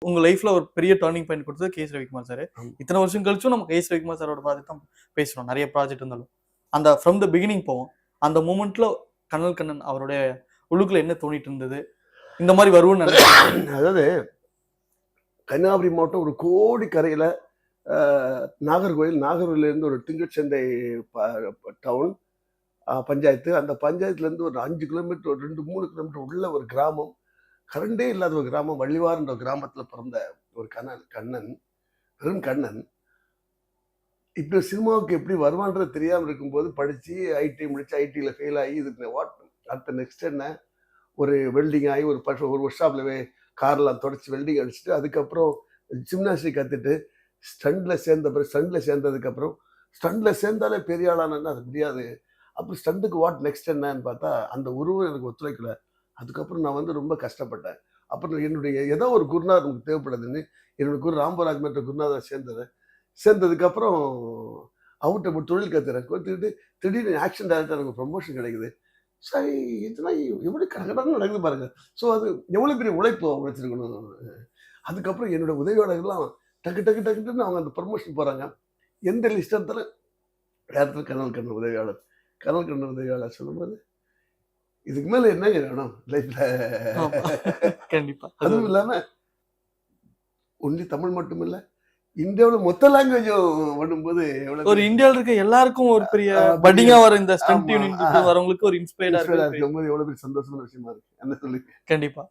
உங்க லைஃப்ல ஒரு பெரிய டர்னிங் பாயிண்ட் கொடுத்தது கே.எஸ். ரவிக்குமார் சார். இத்தனை வருஷம் கழிச்சும் நம்ம கே.எஸ். ரவிக்குமார் சாரோட பார்த்து தான் பேசுறோம். நிறைய ப்ராஜெக்ட் இருந்தாலும். அந்த ஃப்ரம் த பிகினிங் போவோம். அந்த மூமெண்ட்ல கனல் கண்ணன் அவருடைய உள்ளுக்குள்ள என்ன தோணிட்டு இருந்தது? இந்த மாதிரி வருவோம்னு அதாவது கன்னியாகுமரி மாவட்டம் ஒரு கோடி கரையில நாகர்கோயிலிருந்து ஒரு திங்கட்சந்தை டவுன் பஞ்சாயத்து. அந்த பஞ்சாயத்துலேருந்து ஒரு 5 கிலோமீட்டர், ஒரு 2-3 கிலோமீட்டர் உள்ள ஒரு கிராமம், கரண்டே இல்லாத ஒரு கிராமம், வள்ளிவார்ன்ற கிராமத்தில் பிறந்த ஒரு கண்ணன், வெறும் கண்ணன். இப்படி சினிமாவுக்கு எப்படி வருவான்றது தெரியாமல் இருக்கும்போது படித்து ஐடி முடிச்சு, ஐடியில் ஃபெயில் ஆகி இதுக்கு அடுத்த நெக்ஸ்ட் என்ன, ஒரு வெல்டிங் ஆகி ஒரு ஒர்க் ஷாப்பில் கார்லாம் தொடச்சி வெல்டிங் அடிச்சுட்டு, அதுக்கப்புறம் ஜிம்னாஸ்டிக் கற்றுட்டு ஸ்டண்டில் சேர்ந்ததுக்கப்புறம் ஸ்டண்டில் சேர்ந்தாலே பெரிய ஆளானா அது முடியாது. அப்புறம் ஸ்டண்டுக்கு நெக்ஸ்ட் என்னன்னு பார்த்தா அந்த உருவம் எனக்கு ஒத்துழைக்கல. அதுக்கப்புறம் நான் ரொம்ப கஷ்டப்பட்டேன். அப்புறம் என்னுடைய ஏதோ ஒரு குருநாதர் நமக்கு தேவைப்படுதுன்னு என்னோட குரு ராம்பராஜ் மற்ற குருநாதர் சேர்ந்ததுக்கப்புறம் அவர்கிட்ட ஒரு தொழில் கற்றுக்கிட்டு திடீர்னு ஆக்ஷன் டைரக்டர் எனக்கு ப்ரொமோஷன் கிடைக்குது. சரி, இதெல்லாம் எப்படி கடகடன்னு நடக்குது பாருங்க. ஸோ அது எவ்வளோ பெரிய உழைப்பு உழைச்சிருக்கணும். அதுக்கப்புறம் என்னோட உதவியாளர்கள்லாம் டக்குன்னு அவங்க அந்த ப்ரொமோஷன் போகிறாங்க. எந்த லிஸ்ட் எடுத்தாலும் யார்கிட்ட கனல் கண்ணன் உதவியாளர் சொல்லும்போது இதுக்கு மேலே என்னங்க வேணும் லைஃப்ல? கண்டிப்பா. அதுவும் இல்லாமல் ஒன்லி தமிழ் மட்டும் இல்லை, இந்தியாவில் மொத்த லாங்குவேஜும் பண்ணும்போது ஒரு இந்தியாவில் இருக்க எல்லாருக்கும் ஒரு பெரிய பட்டிங்கா வர இந்த ஸ்டண்ட் யூனிட் வரவங்களுக்கு ஒரு இன்ஸ்பயர்டா இருக்கும்போது எவ்வளவு பெரிய சந்தோஷமான விஷயமா இருக்கு. என்ன சொல்லி கண்டிப்பா.